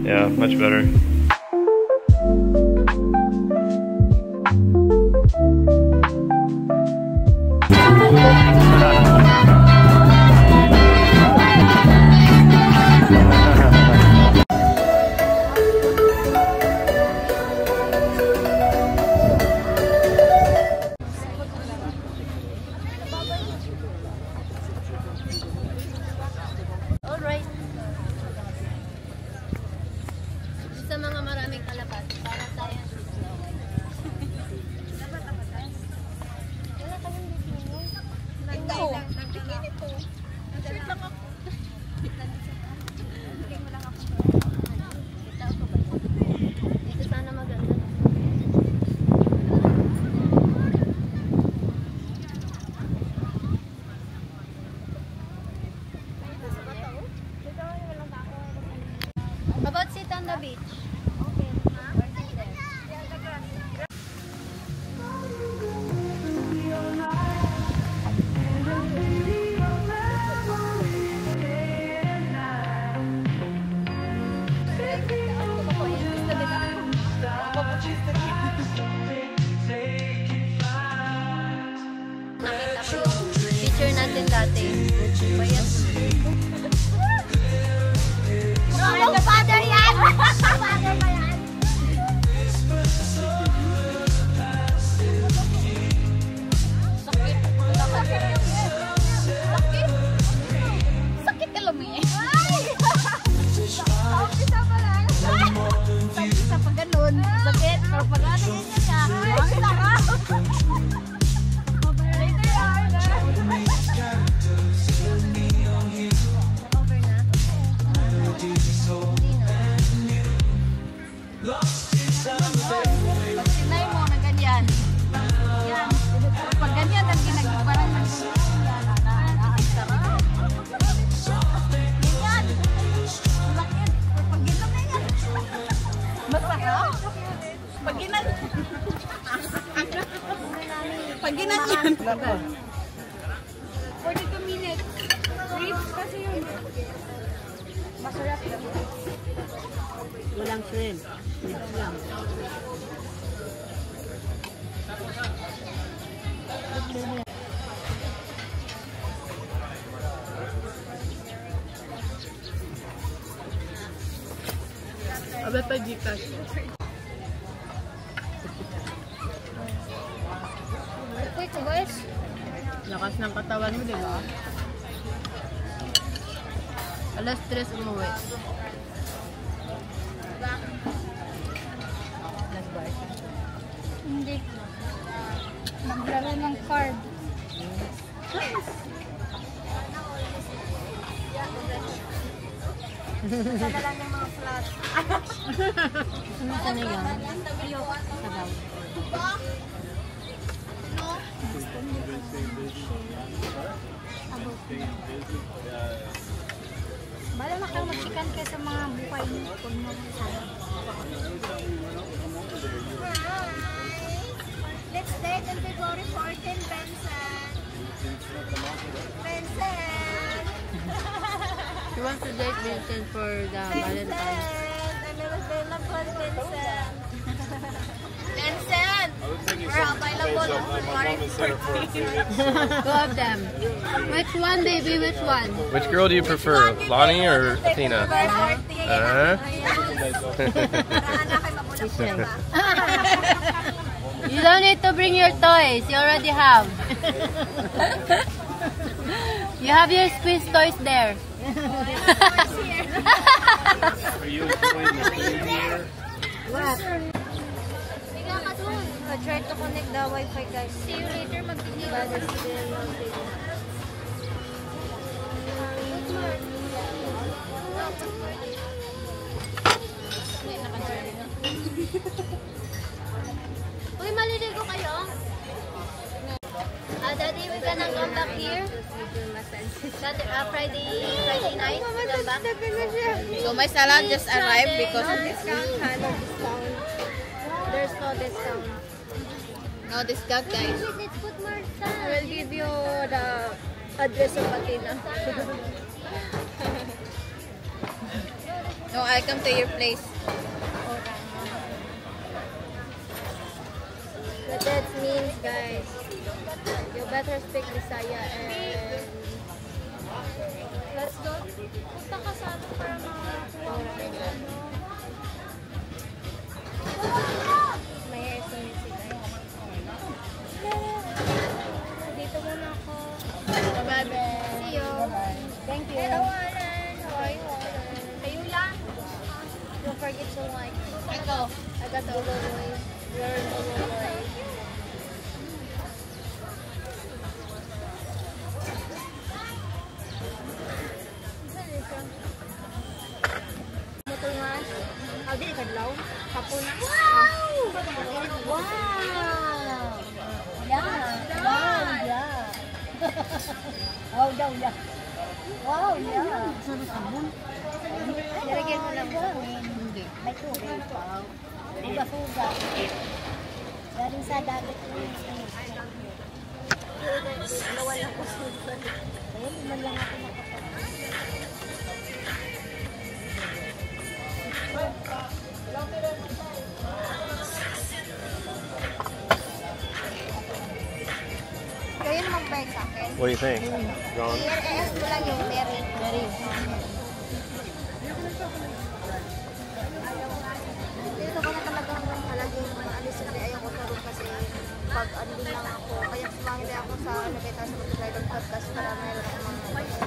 Yeah, much better. Sa mga maraming kalabat, para tayo. Wala ka nang bikini. Ito. Bikini to. Shirt lang ako. Bigyan mo lang ako. Kita ako ba? Dito sana maganda. About sit on the beach. Okay, ha? Or sit there. Nakita ko yung teacher natin dati. Bayas. No, father yan! Father ba yan? Sakit. Sakit? Sakit ka lumi eh. Sa umpisa pa lang. Sa umpisa pa ganun. Sakit. Pero pag ano ganyan siya. Ay, sarap! Later yan. Pag sinay mo na ganyan. Yan. Pag ganyan, ang ginagabaran ng ganyan. Ang sarap. Ganyan. Lakit. Pag ginom na yan. Masarap. Pag ginan. Pag ginan yan. 42 minutes. Ribs kasi yun. Masarap yun. Walang shrimp. Lang. Abot pa Gcash. Wait, guys. Lakas ng katawan mo, di ba? Alas 3 umuwi. Hindi. Maglaro ng card. Sana lang yung mga flat. Ano sa na yun? Sabaw. Bala na kayo mag-chicken kayo sa mga buhay niyo. Kung mo sana. Let's date on February 14, Benson. Benson! She wants to date Vincent for the Valentine's. Ano was available, Vincent? Vincent! We're available on February 14. Two of them. Which one, baby? Which one? Which girl do you prefer, Lonnie or Athena? You don't need to bring your toys. You already have. You have your squeeze toys there. Are you enjoying the food here? What? I'll try to connect the Wi-Fi, guys. See you later, Uy, maliligo kayo? Daddy, we gonna come back here. Friday night. Come back. So my salad just arrived because No discount. There's no discount. no discount, guys. Let's put more I sun. will give you the address of Athena. No, I'll come to your place. But that means, guys, you better speak Bisaya and let's go. Punta ka sa atin para makakuha mo. May SMS guys. Dito muna ako. Bye-bye. See you. Thank you. Hello, Alan. How are you, Alan? Kayo lang. Don't forget to like. Ito. I got the overboy. You're an overboy. Mutungan. Dili kadlaw. Hapon. Wow! Wow! Yeah. Wow, yeah. Wow daw, yeah. Wow, yeah. Nilagyan mo lang. Hindi. May tubig pa. Uga-uga. Galing sa dagat. Nawala ko sa dagat. Ayun, man lang ako nakapagod. Kayo na mag-bike sa akin. What do you think? John? I-RS mo lang yung Mary. Dito ko na talagang halagay yung mga alis kasi ayaw ko na rin kasi pag andun lang ako. Kaya sumali ako sa nakita sa mag-drive podcast para meron ako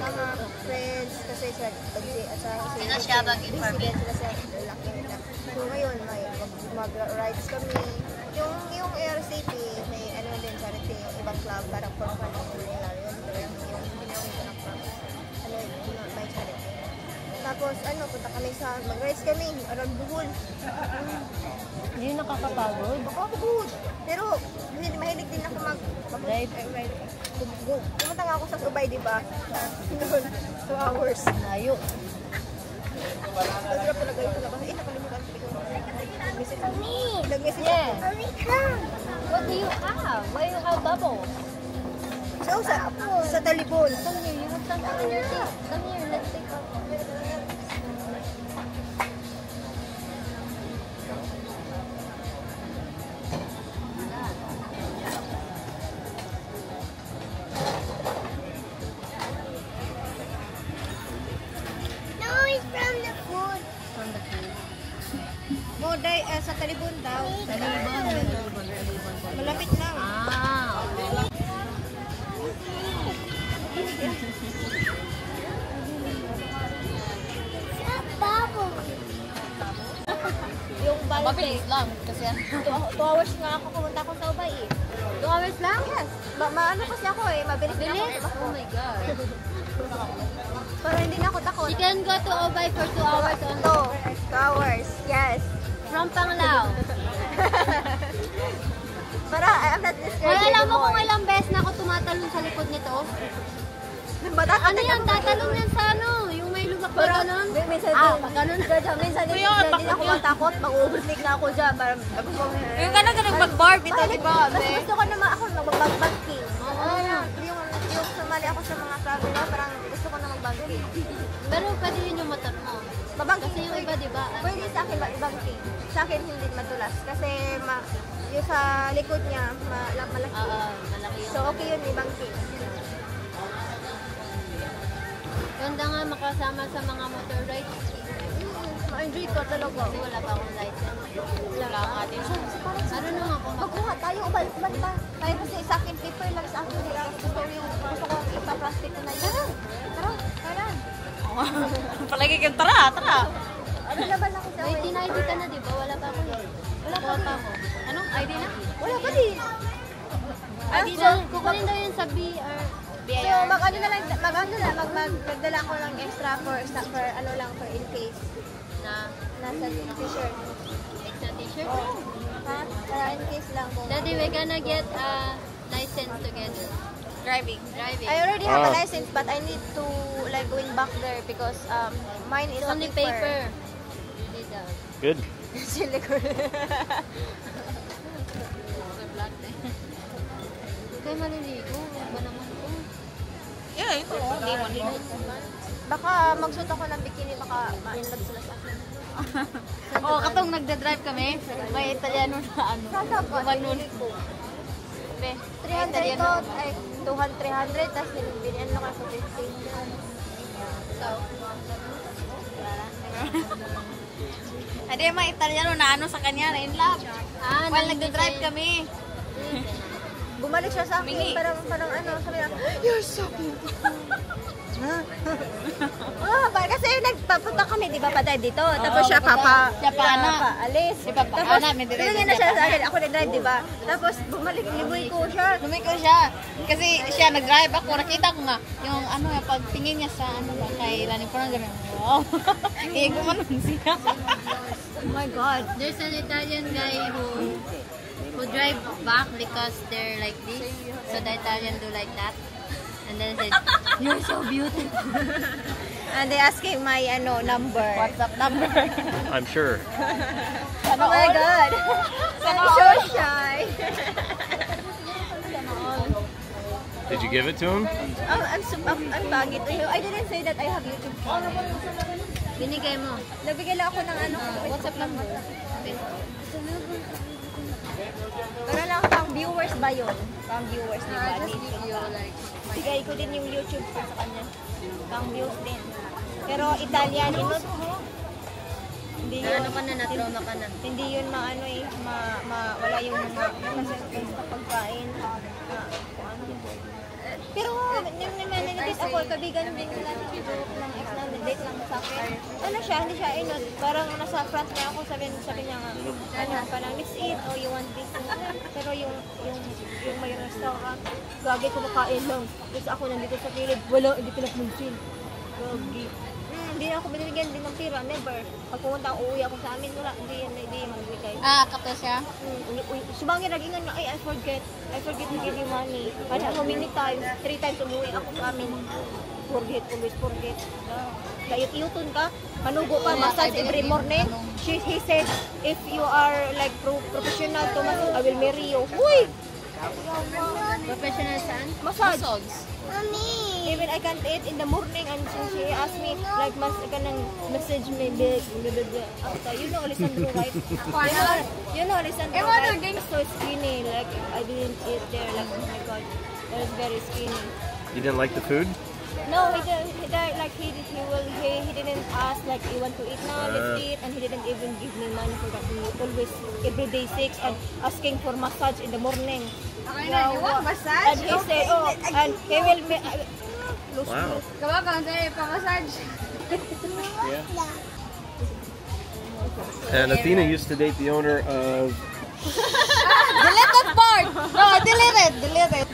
mga friends kasi sa Sino siya mag-informate? sila sa laki nila. So ngayon mag-rides kami. Yung ARCP may ano din charity yung ibang club parang for fun nila yun. Yung pinawin ko ng club. Ano yun, may charity. Tapos ano, punta kami sa mag-rides kami around Bohol. Hindi nakakapagod. Makakapagod. Pero mahilig din ako mag-ride. Pumunta nga ako sa Subay, di ba? Noon, 2 hours. Layo. Pagkira talaga yung palabas. Nakalimutan ko yung nag-message Yes. ako. What do you have? Why you have bubbles? So, sa Talibon. Come here, you have something in your teeth. Come here, let's take off. No, it's from the food. From the food. Moday, sa Talibon daw. Talibon. Malapit lang. Ah, okay. Yung balik. Mabilis lang. Kasi 2 hours nga ako pumunta ako sa Ubay eh. 2 hours lang? Yes. Maano kasi ako eh. Mabilis na ako. Bilis? Oh my God. Para hindi na ako takot. You can go to Obay for 2 hours only. 2 hours. Yes. From Panglao. Para I'm not scared Ay, alam mo anymore. kung ilang beses na ako tumatalon sa likod nito? Batak- Ano yan? Tatalon yan sa ano? Yung may lumak na Pero ganun? minsan Pag ganun. minsan din hindi ako matakot. Mag-oversneak na ako dyan. Para Yung gano'n ka nag-barb ito, di ba? Mas gusto ko naman ako mag-banking. Oo. Yung sumali ako sa mga traveler, parang gusto ko na mag-banking. Pero pwede yun yung motor mo. Babangking Kasi yung iba, di ba? Pwede sa akin banking. Sa akin hindi madulas. Kasi yung sa likod niya, malaki. Oo, malaki yun. So okay yun, i-banking. Ganda nga makasama sa mga motor rides. Ma-enjoy ko talaga. Kasi wala pa akong license. Wala akong atin. Ano nung ako Magkuha tayo, ubalik ba? Tayo kasi sa akin, paper lang sa akin. Gusto ko ipa-plastic ko na yun. Tara. Palagi kang tara. Ano laban ako sa May ID ka na, di ba? Wala pa ako eh. Wala pa ako. Anong ID na? Wala pa din. So, kukunin daw yun sa BR. So, magdala ko lang extra for ano lang, for in case. Na Nasa t-shirt. extra t-shirt. Ha? Para in case lang kung... Daddy, we're gonna get a license together. driving. I already have a Ah. license, but I need to like going back there because mine is It's only a paper. Good. Silicone. Kaya maliligo. Ba naman ko? Yeah, ito. Hindi mo nila. Baka magsuot ako ng bikini, baka ma-inlove sila sa akin. Oh, katong nagda-drive kami, may Italiano na ano. Sana po, gumanon. binili ko. Be, 300 to, ay 300, tapos binili ko ako 15. So, Hindi, mga Italiano na ano sa kanya, na in love. While nagda-drive kami. bumalik siya sa akin, Mingi. parang ano, sabi niya, you're so beautiful. Kasi nagpapunta kami, di ba, pa-drive dito. Tapos siya siya pa ana. alis. Siya pa Tapos, ana, may dire- tumingin na siya sa akin, ako nag-drive, di ba? Tapos, bumalik, liboy ko siya. Lumiko siya. Kasi siya nag-drive ako. Nakita ko nga yung ano, yung pagtingin niya sa ano ba, kay Lani parang gano'n. Wow. Gumanon siya. Oh my God. There's an Italian guy who drive back because they're like this. So the Italian do like that. And then said, you're so beautiful. And they asking my number. WhatsApp number. I'm sure. Oh my God. I'm so shy. Did you give it to him? I'm bagit to you. I didn't say that I have YouTube channel. Binigay mo. Nagbigay lang ako ng WhatsApp number. Pero lang pang viewers ba yun? Pang viewers, di ba? Just give you like, Bigay ko din yung YouTube sa kanya. Pang views din. Pero Italian, hindi yun. ano ka na, na-trauma ka na. Hindi yun maano eh, wala yung mga sa pagkain. Pero yung nananagit ako, kabigan din nila ng joke ng ex na date lang sa akin. Ano siya, hindi siya inod. Parang nasa front niya ako, sabi niya nga, parang let's eat, oh you want this. Pero yung may restaurant, gagi kumakain lang. Tapos ako nandito sa kilid, wala, hindi pinapunsin. Gagi. Hindi na ako binibigyan din ng pira, never. Pag pumunta ako, uuwi ako sa amin, wala, hindi magbigay. Kato siya. Subangin nagingan nga, I forget to give you money. But how many times? 3 times umuwi ako sa amin. Always forget. Kayot-iyoton ka, manugo ka, massage every morning. He said, if you are like professional to massage, I will marry you. Uy! Professional saan? Massage. Even I can't eat in the morning and she asked me like mas kanang message me big after you know Alessandro right? you know Alessandro right? So skinny like I didn't eat there like oh my God that was very skinny. You didn't like the food? No, he didn't ask like you want to eat now, let's eat, and he didn't even give me money for that. He always every day 6 and asking for massage in the morning. You want massage? And he said, oh, and he will be. Wow. Gawa ka, pa-massage. And Athena used to date the owner of... Delete that part! No, delete it.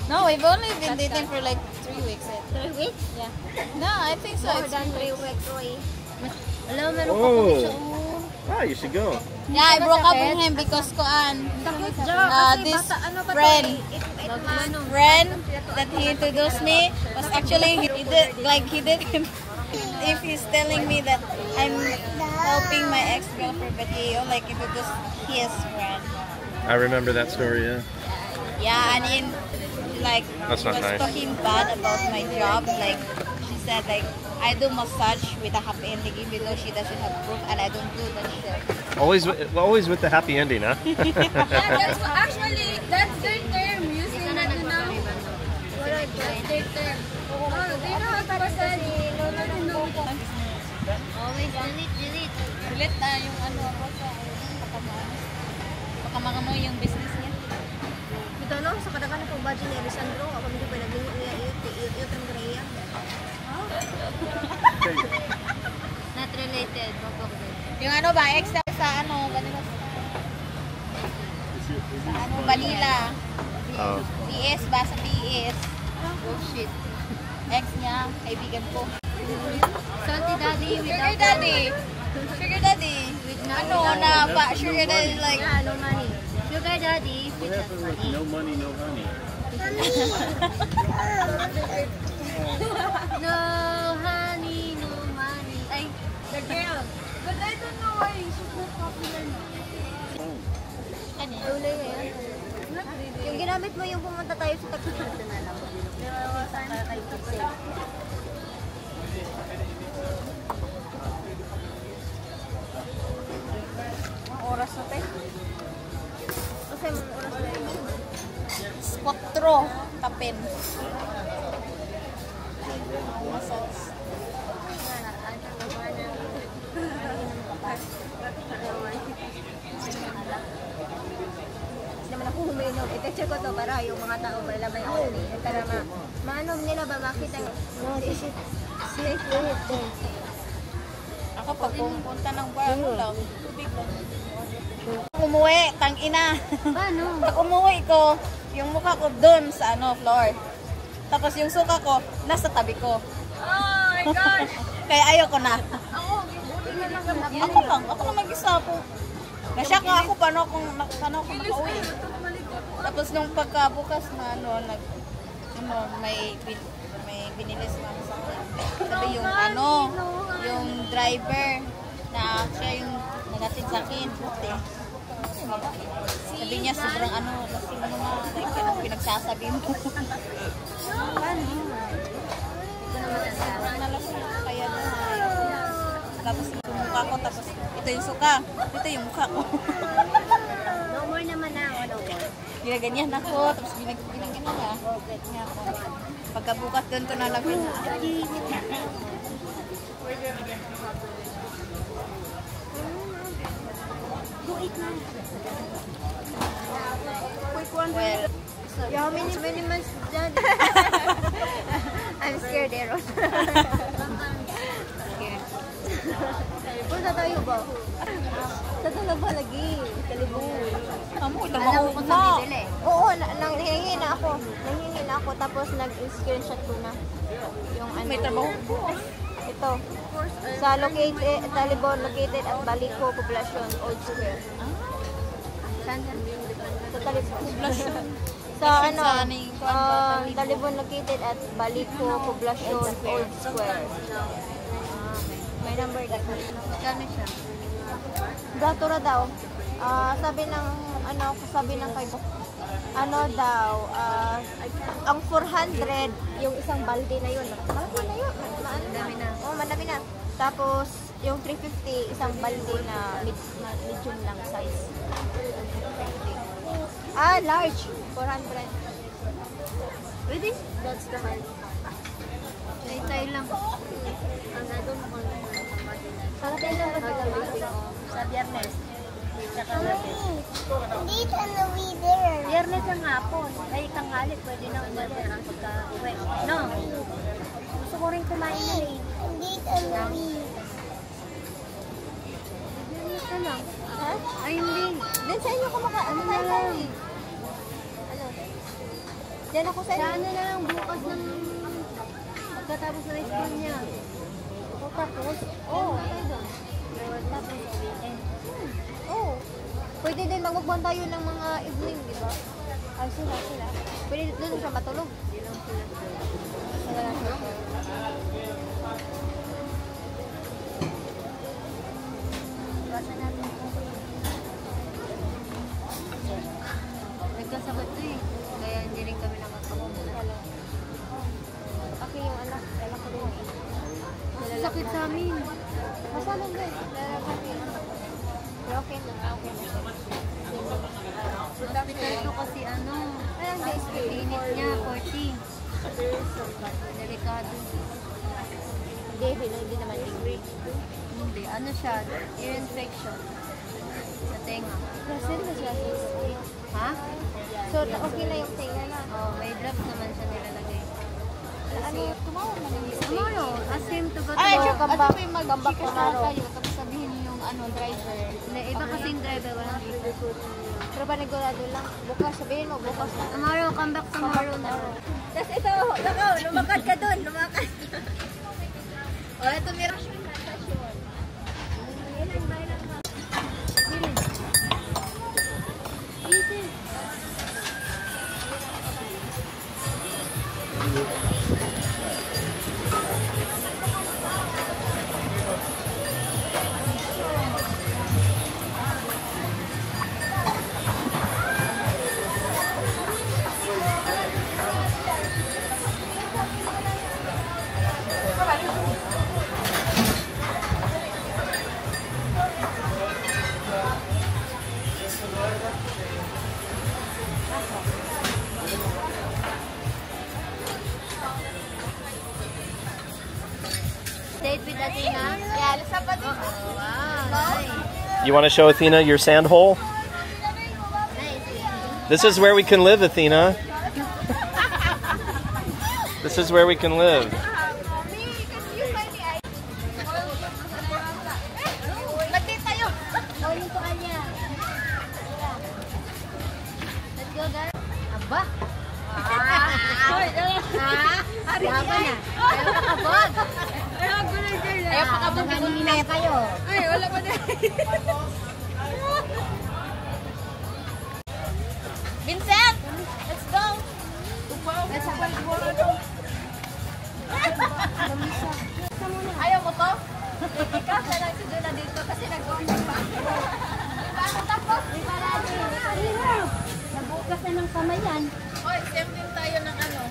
No, we've only been dating for like 3 weeks. 3 weeks? Yeah. No, I think so. More It's than 3 weeks, Roy. Alam, meron ka Oh. picture. Ah, you should go. Yeah, I broke up with him because this friend that he introduced me was actually he didn't if he's telling me that I'm helping my ex-girlfriend, but he like introduced his friend. I remember that story, yeah. Yeah, and in like That's she not was nice. talking bad about my job. Like she said, like I do massage with a happy ending, even though she doesn't have proof, and I don't do that shit. Always with the happy ending, huh? Actually, that's their term. Using that now. That's their term. Oh, they know how to massage. Always delete. Ulit na yung ano ako sa baka mga mo yung business niya. Ito no, sa kadagan ng budget ni Alessandro, ako hindi pa naglingo niya iyot ang graya. Not related. Yung ano ba, extra sa ano, ganun sa ano, Manila. Oh. PS ba sa PS? Oh shit. Ex niya, kaibigan ko. Salty daddy Sugar without daddy. Sugar daddy. Ano na ba? Sugar daddy like Yeah, no money. Sugar daddy without money. money, no honey. No honey, no money. Ay, The girl. But I don't know why she's not popular now. Ulay na yan. Yung ginamit mo yung pumunta tayo sa Tagpuan. Ang oras na tayo. Kasi mga oras na yun. Spotro. Tapin. Massage. Naman ako huminom. I-check ko to para yung mga tao malamay ako ni. Para maanom nila ba makita ng safe limit din. Ako pag pumunta ng bar, ano lang, tubig lang. Umuwi, tang ina. paano? Pag umuwi ko, yung mukha ko doon sa floor. Tapos yung suka ko, nasa tabi ko. Oh my gosh! Kaya ayoko na. Ako, buti na lang kami. Ako lang mag-isa po. Nasyak nga ako, paano ako nakauwi. Tapos nung pagkabukas na may binilis na sa akin. Sabi yung yung driver na siya yung nagatid sa akin. Buti. Sabi niya sobrang lasing mo na, like anong pinagsasabi mo. Sobrang nalasing kaya na. Tapos yung mukha ko, tapos ito yung suka, ito yung mukha ko. No more naman na ako, no more. Ginaganyan ako, tapos binagyan na. Niya ako. Pagkabukas doon ko nalapin na. Well, Yeah, how many months dyan? I'm scared, Aaron. Punta tayo ba? Sa ba lagi? Kalibong. amo, ito Alam mo kung saan bibili. Oo, nanghingi na ako. Nanghingi na ako, tapos nag-screenshot ko na. Yung ano. May trabaho po. Ito. Sa Talibon, located at Baliko, Poblacion, Old Square. Saan? Sa Talibon. Poblacion. Sa ano, sa Talibon located at Baliko, Poblacion, Old Square. May number ka. Kano siya? Datura daw. Sabi ng kay ang 400 yung isang balde na yun. Malaki na yun. Madami na. Oh, madami na. Tapos yung 350 isang balde na medium lang size. Large. 400. Pwede? That's the height. Tayo lang. Para tayo lang Sa Biyernes. Dito na we there. Biyernes ang hapon. Ay, tanghali. Pwede na umalis ang pagka-uwi. No? Gusto ko rin kumain na rin. Dito na we. Biyernes na lang. Ha? Ay, hindi. Diyan sa inyo ano na lang. Ano? Diyan ako sa Sa inyo. ano na lang bukas ng pagkatapos ng school niya. O tapos? Oo. Tayo doon. Tapos sa weekend. Oo. Pwede din magmukbang tayo ng mga evening, di ba? Ay, sila. Pwede doon siya matulog. Sila lang siya. Basa natin. Nagkasakit to eh. Kaya hindi rin kami nakakapunta. Okay, yung anak ko din. Sakit sa amin. Masalang din. Pero okay na. Hospital to kasi ano. Anong days pay? Init niya, 40. Delikado. Hindi naman degree. Hindi. Ano siya? Ear infection. Sa tenga. Kasi na siya. Ha? So, okay na yung tinga na. Oh, may gloves naman siya nilalagay. Ano, tumawag na lang yung Tomorrow, ask him to go to Ay, work. come back. mag-chika tomorrow. tayo. Tapos sabihin yung driver. Hindi, iba kasing driver, walang dito. Pero panigurado lang. Bukas, sabihin mo, bukas na. Tomorrow, come back tomorrow na. Tapos ito, lumakad ka dun, lumakad. O, ito meron. Date with Athena? Yeah, let's have a date. Oh, wow. Nice. You want to show Athena your sand hole? Nice. This is where we can live, Athena. This is where we can live. Mag-date tayo. Oh, yung tukan niya. Let's go, guys. Aba. Laban na. Ayaw pakabog. Ayaw pakabog. Kanina kayo. Ay, wala pa na. Vincent, let's go. Let's have a Ayaw mo to? Ikaw na lang si Duna dito kasi nag-order pa. Tapos, Nabukas na ng kamay yan. oy, same din tayo ng ano.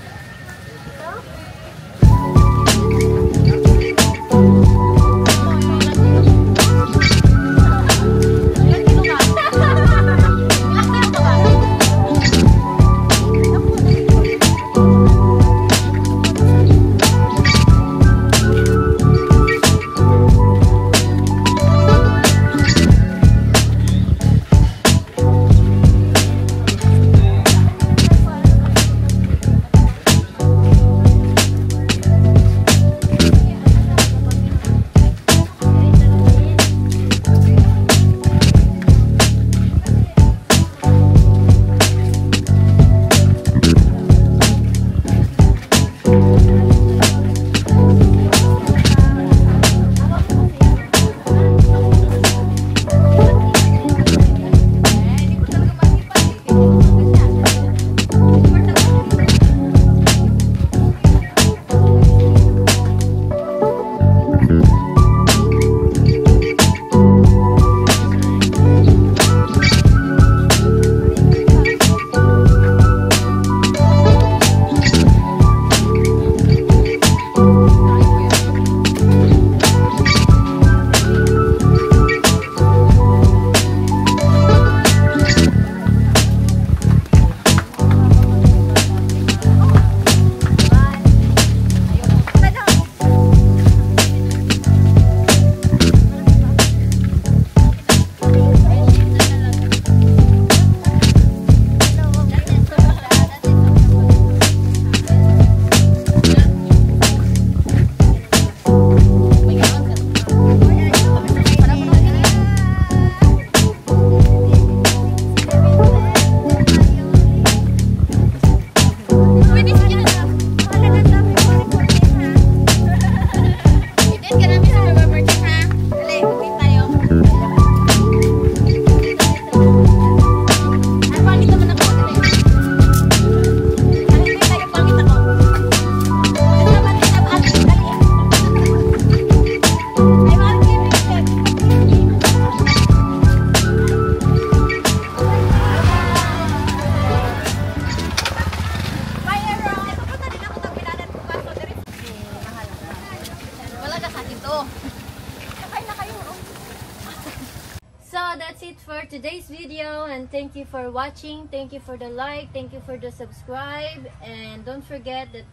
So that's it for today's video, and thank you for watching. Thank you for the like, thank you for the subscribe, and don't forget that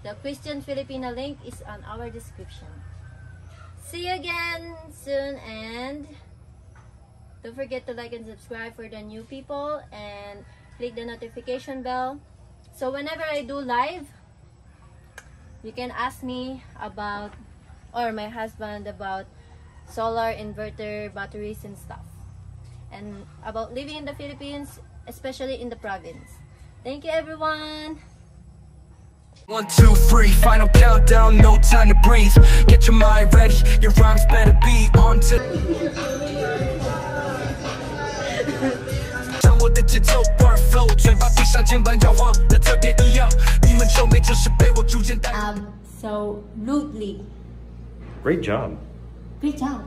the Christian Filipina link is on our description. See you again soon, and don't forget to like and subscribe for the new people, and click the notification bell so whenever I do live, you can ask me about, or my husband, about solar inverter batteries and stuff, and about living in the Philippines, especially in the province. Thank you, everyone. 1, 2, 3, final countdown, no time to breathe. Get your mind ready, your rhymes better be on to. 掌握的节奏 bar flow， 嘴巴闭上，肩膀摇晃的特别一样，你们皱眉就是被 So rudely. Great job. Great job.